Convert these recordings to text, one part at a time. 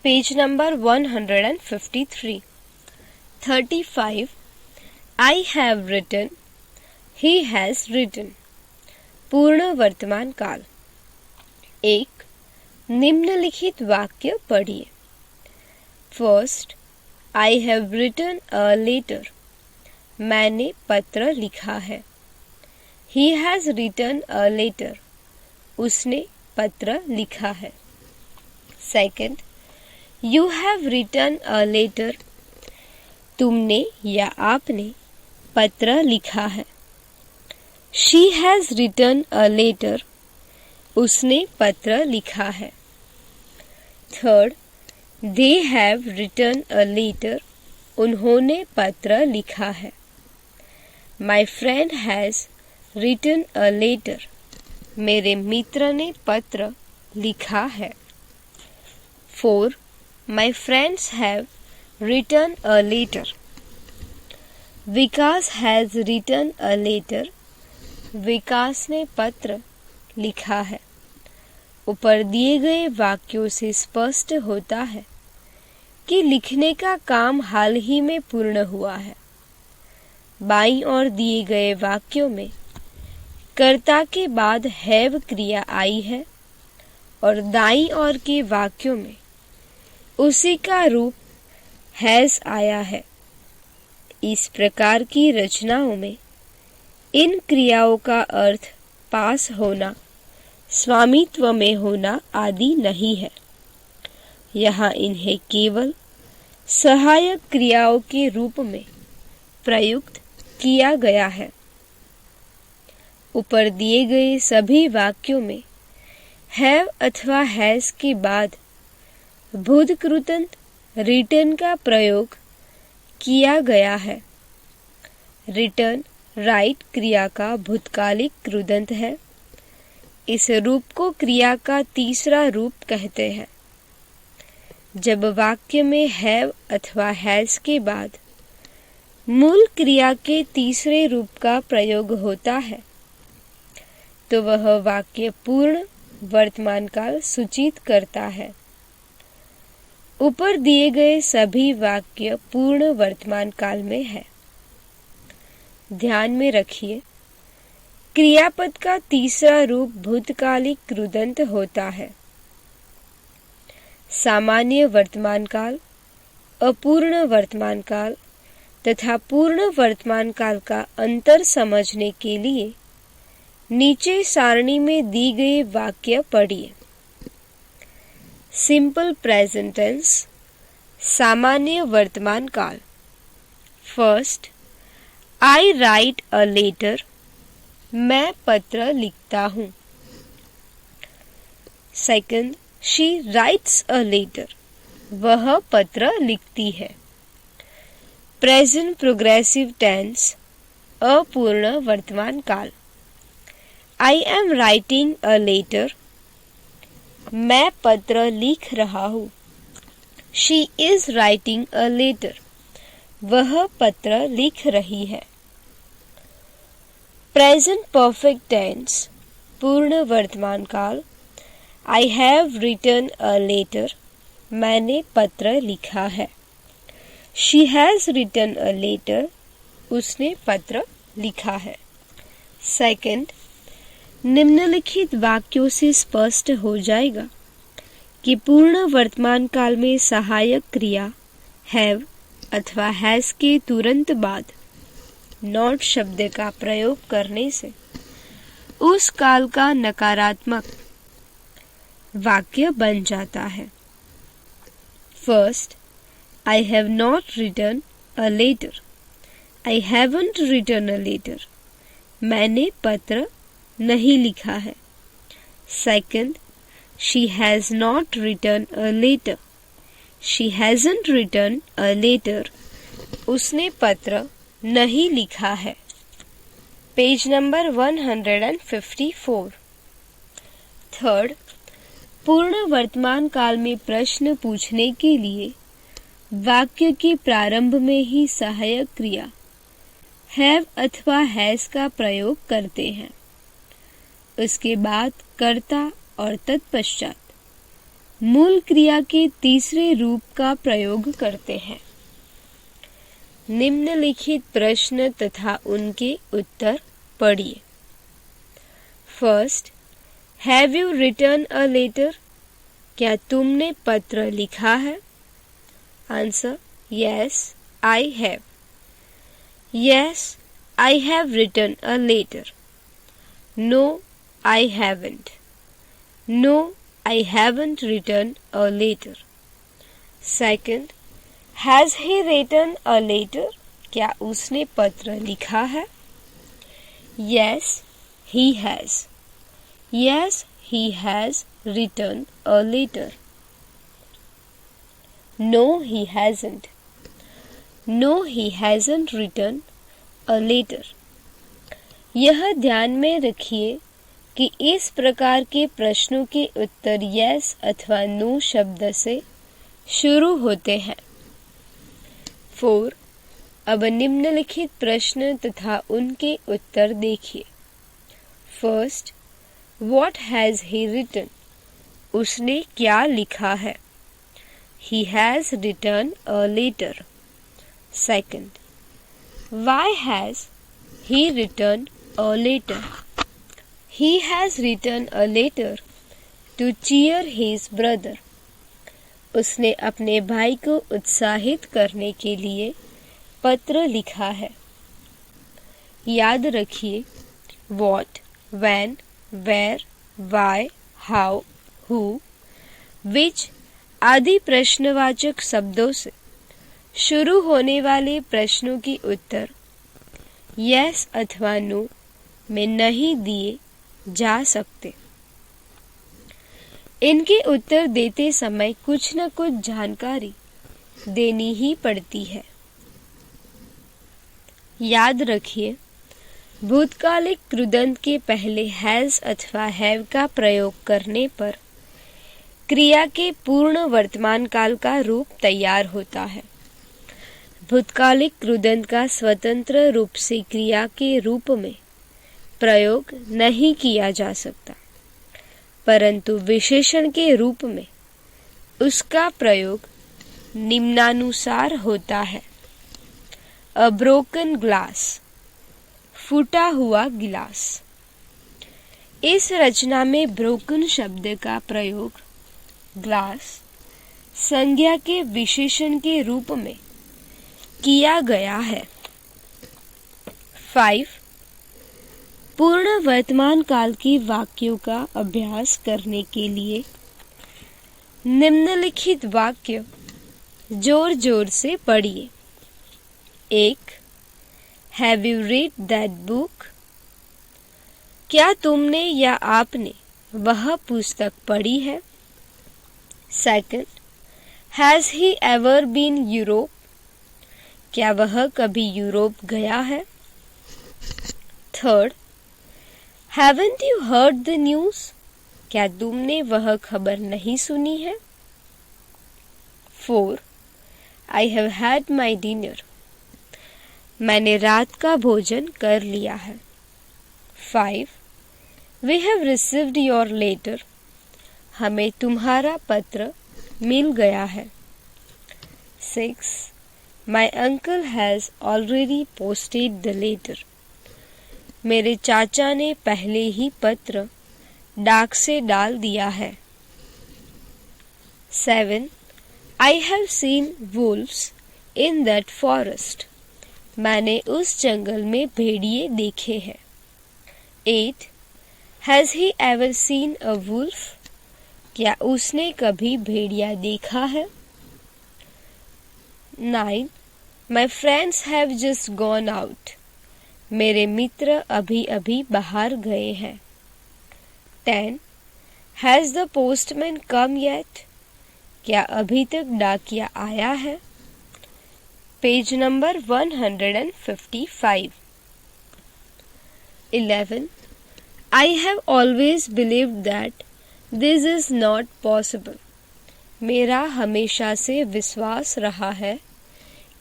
Page number 153. 35. I have written. He has written. पूर्ण वर्तमान काल। 1. निम्नलिखित वाक्य पढ़िए। First, I have written a letter. मैंने पत्र लिखा है। He has written a letter. उसने पत्र लिखा है। Second, You have written a letter. तुमने या आपने पत्र लिखा है। She has written a letter. उसने पत्र लिखा है। Third, They have written a letter. उन्होंने पत्र लिखा है। My friend has written a letter. मेरे मित्र ने पत्र लिखा है। 4. My friends have written a letter. Vikas has written a letter. विकास ने पत्र लिखा है। ऊपर दिए गए वाक्यों से स्पष्ट होता है कि लिखने का काम हाल ही में पूर्ण हुआ है। बाईं ओर दिए गए वाक्यों में कर्ता के बाद हैव क्रिया आई है और दाईं ओर के वाक्यों में उसी का रूप हैज आया है। इस प्रकार की रचनाओं में इन क्रियाओं का अर्थ पास होना, स्वामित्व में होना आदि नहीं है। यहाँ इन्हें केवल सहायक क्रियाओं के रूप में प्रयुक्त किया गया है। ऊपर दिए गए सभी वाक्यों में हैव अथवा हैज के बाद भूतकृतंत रिटर्न का प्रयोग किया गया है। रिटर्न राइट क्रिया का भूतकालिक कृदंत है। इस रूप को क्रिया का तीसरा रूप कहते हैं। जब वाक्य में हैव अथवा हैज के बाद मूल क्रिया के तीसरे रूप का प्रयोग होता है तो वह वाक्य पूर्ण वर्तमान काल सूचित करता है। ऊपर दिए गए सभी वाक्य पूर्ण वर्तमान काल में है। ध्यान में रखिए, क्रियापद का तीसरा रूप भूतकालिक कृदंत होता है। सामान्य वर्तमान काल, अपूर्ण वर्तमान काल तथा पूर्ण वर्तमान काल का अंतर समझने के लिए नीचे सारणी में दी गई वाक्य पढ़िए। सिंपल प्रेजेंट टेंस, सामान्य वर्तमान काल। First, I write a letter. मैं पत्र लिखता हूँ। Second, she writes a letter. वह पत्र लिखती है। प्रेजेंट प्रोग्रेसिव टेंस, अपूर्ण वर्तमान काल। I am writing a letter. मैं पत्र लिख रहा हूँ। She is writing a letter. वह पत्र लिख रही है। प्रेजेंट परफेक्ट टेंस, पूर्ण वर्तमान काल। I have written a letter. मैंने पत्र लिखा है। She has written a letter. उसने पत्र लिखा है। सेकंड, निम्नलिखित वाक्यों से स्पष्ट हो जाएगा कि पूर्ण वर्तमान काल में सहायक क्रिया हैव अथवा हैज के तुरंत बाद नॉट शब्द का प्रयोग करने से उस काल का नकारात्मक वाक्य बन जाता है। First, I have not written a letter. I haven't written a letter. मैंने पत्र नहीं लिखा है। Second, she has not written a letter. She hasn't written a letter. उसने पत्र नहीं लिखा है। Page number 154. थर्ड, पूर्ण वर्तमान काल में प्रश्न पूछने के लिए वाक्य के प्रारंभ में ही सहायक क्रिया हैव अथवा हैज का प्रयोग करते हैं। उसके बाद कर्ता और तत्पश्चात मूल क्रिया के तीसरे रूप का प्रयोग करते हैं। निम्नलिखित प्रश्न तथा उनके उत्तर पढ़िए। First, have you written a letter? क्या तुमने पत्र लिखा है? Answer, yes I have. Yes I have written a letter. No I haven't. No I haven't written a letter. Second, has he written a letter? क्या उसने पत्र लिखा है? Yes he has. Yes he has written a letter. No, he hasn't. No, he hasn't written a letter. यह ध्यान में रखिए कि इस प्रकार के प्रश्नों के उत्तर yes अथवा no शब्द से शुरू होते हैं। 4. अब निम्नलिखित प्रश्न तथा उनके उत्तर देखिए। First, What has he written? उसने क्या लिखा है? He has written a letter. Second, why has he written a letter? He has written a letter to cheer his brother. उसने अपने भाई को उत्साहित करने के लिए पत्र लिखा है। याद रखिए, what, when, where, why, how, who, which आदि प्रश्नवाचक शब्दों से शुरू होने वाले प्रश्नों के उत्तर yes अथवा no में नहीं दिए जा सकते। इनके उत्तर देते समय कुछ न कुछ जानकारी देनी ही पड़ती है। याद रखिए, भूतकालिक कृदंत के पहले हैज अथवा हैव का प्रयोग करने पर क्रिया के पूर्ण वर्तमान काल का रूप तैयार होता है। भूतकालिक कृदंत का स्वतंत्र रूप से क्रिया के रूप में प्रयोग नहीं किया जा सकता, परंतु विशेषण के रूप में उसका प्रयोग निम्नानुसार होता है। अ ब्रोकन ग्लास, फूटा हुआ गिलास। इस रचना में ब्रोकन शब्द का प्रयोग ग्लास संज्ञा के विशेषण के रूप में किया गया है। 5. पूर्ण वर्तमान काल के वाक्यों का अभ्यास करने के लिए निम्नलिखित वाक्य जोर जोर से पढ़िए। 1. Have you read that book? क्या तुमने या आपने वह पुस्तक पढ़ी है? Second, has he ever been Europe? क्या वह कभी यूरोप गया है? Third, haven't you heard the news? क्या तुमने वह खबर नहीं सुनी है? 4. I have had my dinner. मैंने रात का भोजन कर लिया है। 5. We have received your letter. हमें तुम्हारा पत्र मिल गया है। 6. My uncle has already posted the letter. मेरे चाचा ने पहले ही पत्र डाक से डाल दिया है। 7. I have seen wolves in that forest. मैंने उस जंगल में भेड़िए देखे हैं। 8. Has he ever seen a wolf? क्या उसने कभी भेड़िया देखा है? 9. My friends have just gone out. मेरे मित्र अभी अभी बाहर गए हैं। 10. Has the postman come yet? क्या अभी तक डाकिया आया है? Page number 155। 11. I have always believed that this is not possible. मेरा हमेशा से विश्वास रहा है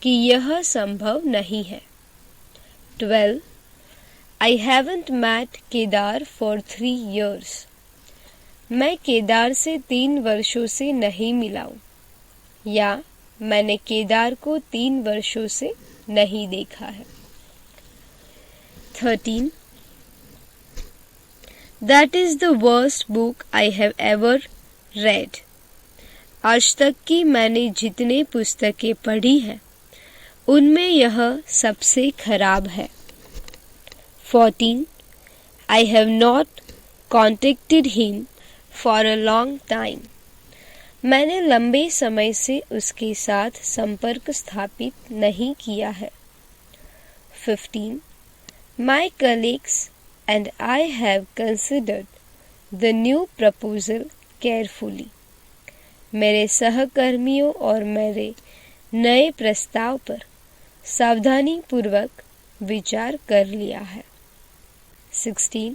कि यह संभव नहीं है। 12. I haven't met Kedar for 3 years. मैं केदार से 3 वर्षों से नहीं मिला हूँ, या मैंने केदार को 3 वर्षों से नहीं देखा है। 13. That is the worst book I have ever read. आज तक की मैंने जितने पुस्तकें पढ़ी हैं, उनमें यह सबसे खराब है। 14. I have not contacted him for a long time. मैंने लंबे समय से उसके साथ संपर्क स्थापित नहीं किया है। 15. My colleagues and I have considered the new proposal carefully. मेरे सहकर्मियों और मेरे नए प्रस्ताव पर सावधानी पूर्वक विचार कर लिया है। 16.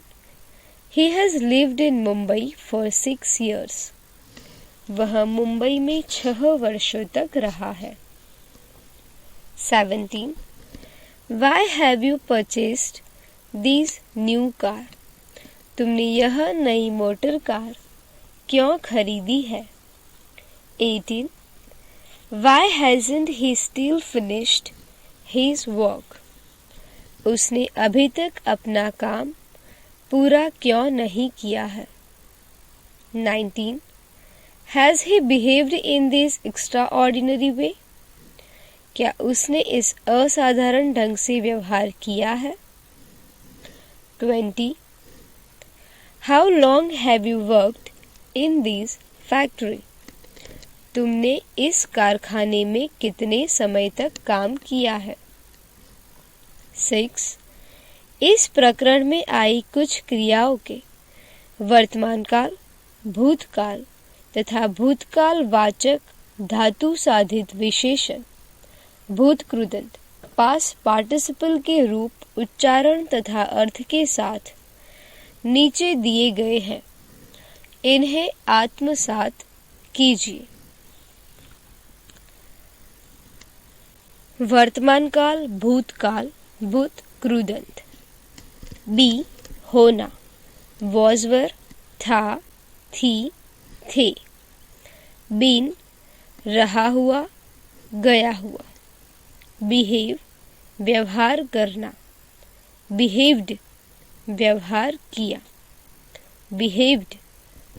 He has lived in Mumbai for 6 years. वह मुंबई में 6 वर्षों तक रहा है। 17. Why have you purchased this new car? तुमने यह नई मोटर कार क्यों खरीदी है? 18. Why hasn't he still finished his work? उसने अभी तक अपना काम पूरा क्यों नहीं किया है? 19. Has he behaved in this extraordinary way? क्या उसने इस असाधारण ढंग से व्यवहार किया है? 20. How long have you worked in this factory? तुमने इस कारखाने में कितने समय तक काम किया है? 6. इस प्रकरण में आई कुछ क्रियाओं के वर्तमान काल, भूतकाल तथा भूतकाल वाचक धातु साधित विशेषण भूतकृदंत पास्ट पार्टिसिपल के रूप, उच्चारण तथा अर्थ के साथ नीचे दिए गए हैं। इन्हें आत्मसात कीजिए। वर्तमान काल, भूतकाल, भूतकृदंत। बी होना, was were, था, थी, थे। बीन रहा हुआ, गया हुआ। बिहेव व्यवहार करना, बिहेव्ड व्यवहार किया, बिहेव्ड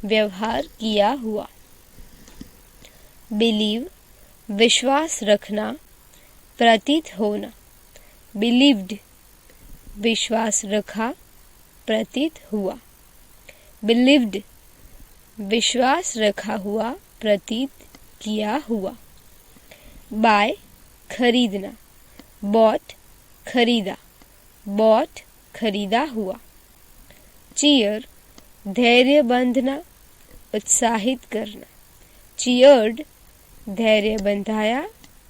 व्यवहार किया हुआ। बिलीव विश्वास रखना, प्रतीत होना, बिलीव्ड विश्वास रखा, प्रतीत हुआ। बिलीव्ड विश्वास रखा हुआ, प्रतीत किया हुआ। बाय खरीदना, बॉट खरीदा, बॉट खरीदा हुआ। चीयर धैर्य बंधना, उत्साहित करना, चीयर्ड धैर्य बंधाया,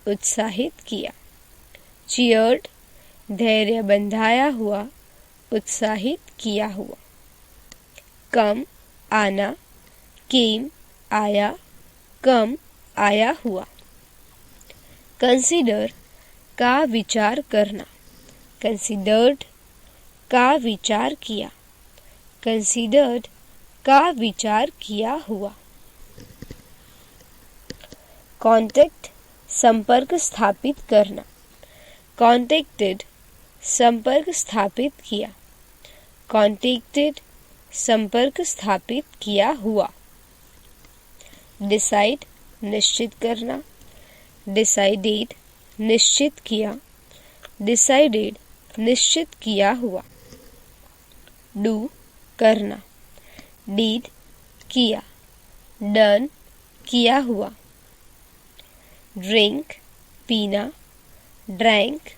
उत्साहित किया। चीयर्ड धैर्य बंधाया हुआ, उत्साहित किया हुआ। कम आना, केम आया, कम आया हुआ। कंसीडर का विचार करना, कंसीडर्ड का विचार किया, कंसीडर्ड का विचार किया हुआ। कॉन्टेक्ट संपर्क स्थापित करना, कॉन्टेक्टेड संपर्क स्थापित किया, कॉन्टेक्टेड संपर्क स्थापित किया हुआ। डिसाइड निश्चित करना, डिसाइडेड निश्चित किया, डिसाइडेड निश्चित किया हुआ। डू करना, डीड किया, डन किया हुआ। ड्रिंक पीना, ड्रैंक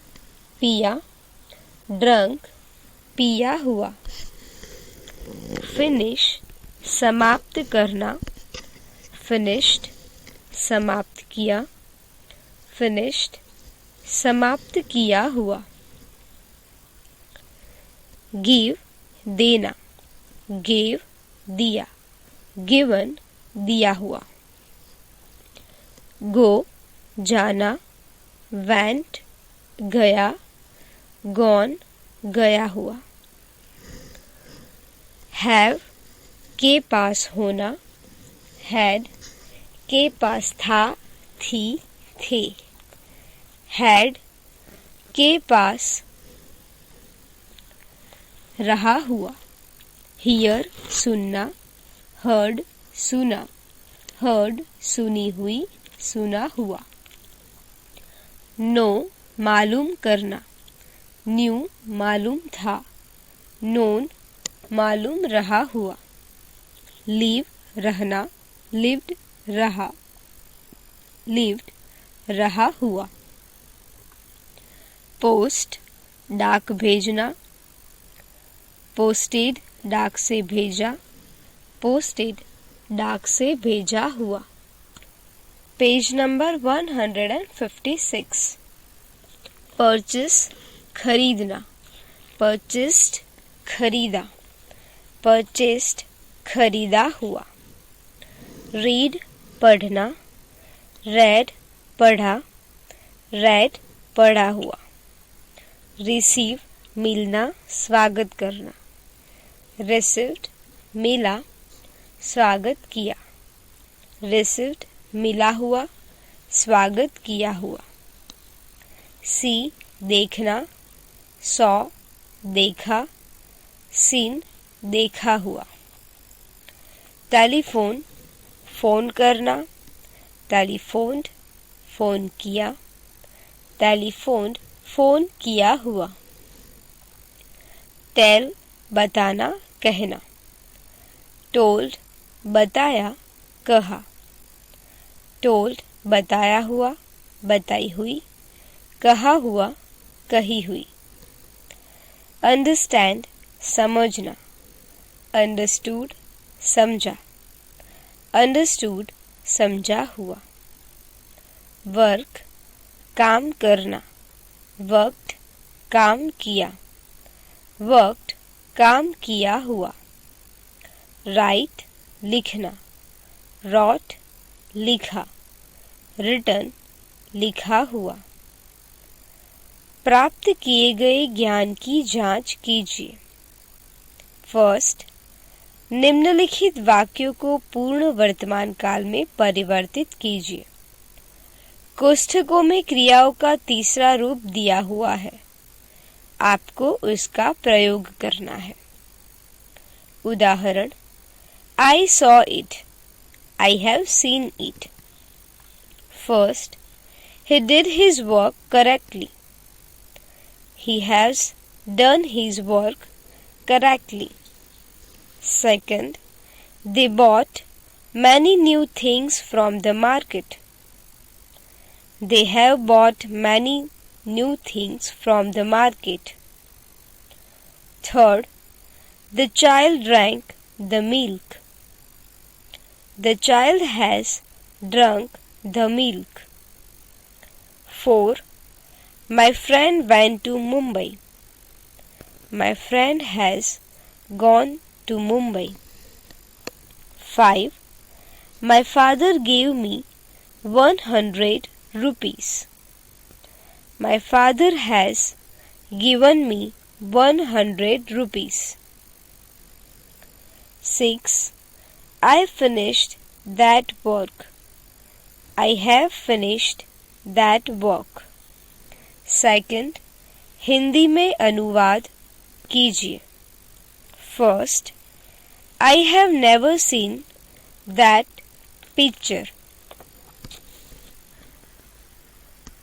पिया, ड्रंक पिया हुआ। फिनिश समाप्त करना, फिनिश्ड समाप्त किया, फिनिश्ड समाप्त किया हुआ। गिव देना, गिव दिया, गिवन दिया हुआ। गो जाना, वेंट गया, गॉन गया हुआ। हैव के पास होना, had के पास था, थी, थे। had के पास रहा हुआ, hear सुनना, heard सुना, heard सुनी हुई, सुना हुआ। नो मालूम करना, न्यू मालूम था, नोन मालूम रहा हुआ। लीव रहना, लिव्ड रहा, लिव्ड रहा हुआ। पोस्ट डाक भेजना, पोस्टेड डाक से भेजा, पोस्टेड डाक से भेजा हुआ। Page number 156। परचेस खरीदना, परचेस्ड खरीदा, परचेस्ड खरीदा हुआ। रीड पढ़ना, रेड पढ़ा, रेड पढ़ा हुआ। रिसीव मिलना, स्वागत करना, रिसीव्ड मिला, स्वागत किया, रिसीव्ड मिला हुआ, स्वागत किया हुआ। सी देखना, सॉ देखा, सीन देखा हुआ। टेलीफोन फोन करना, टेलीफोन्ड फोन किया, टेलीफोन्ड फोन किया हुआ। टेल बताना, कहना, टोल्ड बताया, कहा, टोल्ड बताया हुआ, बताई हुई, कहा हुआ, कही हुई। अंडरस्टैंड समझना, अंडरस्टूड समझा, अंडरस्टूड समझा हुआ। वर्क काम करना, वर्कड काम किया, वर्कड काम किया हुआ। राइट लिखना, रॉट लिखा, रिटन लिखा हुआ। प्राप्त किए गए ज्ञान की जांच कीजिए। फर्स्ट, निम्नलिखित वाक्यों को पूर्ण वर्तमान काल में परिवर्तित कीजिए। कोष्ठकों में क्रियाओं का तीसरा रूप दिया हुआ है, आपको उसका प्रयोग करना है। उदाहरण, I saw it, I have seen it. First, he did his work correctly. He has done his work correctly. Second, they bought many new things from the market. They have bought many new things from the market. Third, the child drank the milk. The child has drunk the milk. 4. My friend went to Mumbai. My friend has gone to Mumbai. 5. My father gave me 100 rupees. My father has given me 100 rupees. 6. I finished that work. I have finished that work. Second, Hindi में अनुवाद कीजिए। First, I have never seen that picture.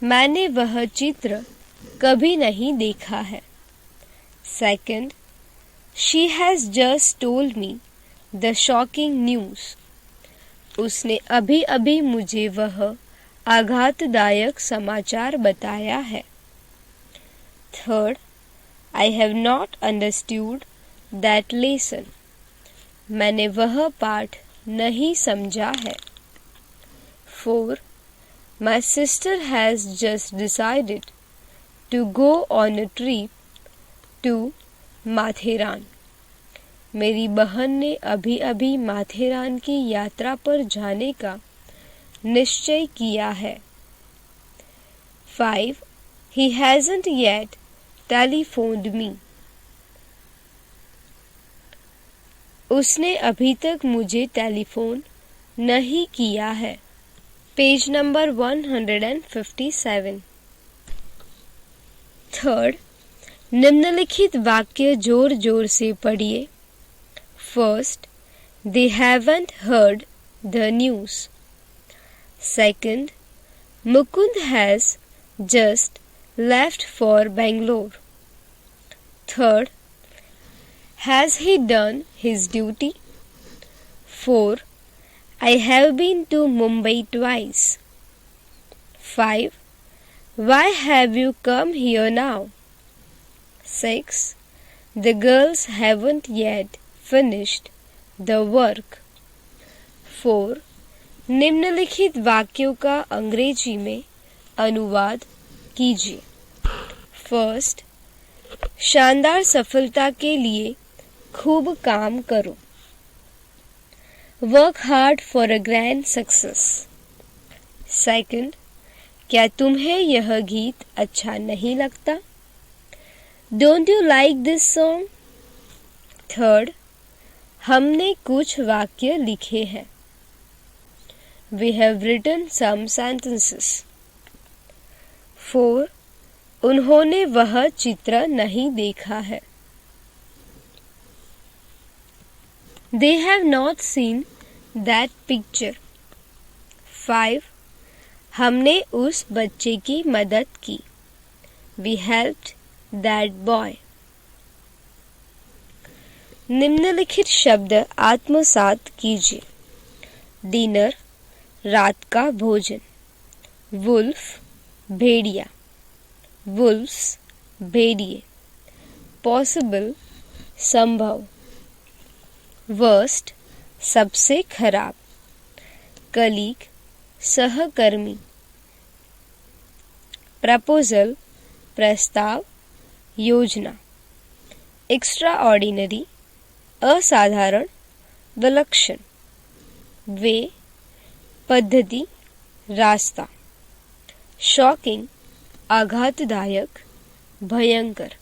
मैंने वह चित्र कभी नहीं देखा है। Second, she has just told me the shocking news. उसने अभी अभी मुझे वह आघातदायक समाचार बताया है। Third, I have not understood that lesson. मैंने वह पाठ नहीं समझा है। Four, my sister has just decided to go on a trip to Matheran. मेरी बहन ने अभी अभी माथेरान की यात्रा पर जाने का निश्चय किया है। 5. He hasn't yet telephoned me. उसने अभी तक मुझे टेलीफोन नहीं किया है। Page number 157। थर्ड, निम्नलिखित वाक्य जोर जोर से पढ़िए। First, they haven't heard the news. Second, Mukund has just left for Bangalore. Third, has he done his duty? 4, I have been to Mumbai twice. 5, why have you come here now? 6, the girls haven't yet finished the work. 4, निम्नलिखित वाक्यों का अंग्रेजी में अनुवाद कीजिए। First, शानदार सफलता के लिए खूब काम करो। Work hard for a grand success. Second, क्या तुम्हें यह गीत अच्छा नहीं लगता? Don't you like this song? Third, हमने कुछ वाक्य लिखे हैं। We have written some sentences. 4, उन्होंने वह चित्र नहीं देखा है। They have not seen that picture. 5, हमने उस बच्चे की मदद की। We helped that boy. निम्नलिखित शब्द आत्मसात कीजिए। डिनर, रात का भोजन। वुल्फ, भेड़िया। वुल्फ्स, भेड़िए। पॉसिबल, संभव। वर्स्ट, सबसे खराब। कलीग, सहकर्मी। प्रपोजल, प्रस्ताव, योजना। एक्स्ट्रा ऑर्डिनरी, असाधारण, विलक्षण। वे, पद्धति, रास्ता। शॉकिंग, आघातदायक, भयंकर।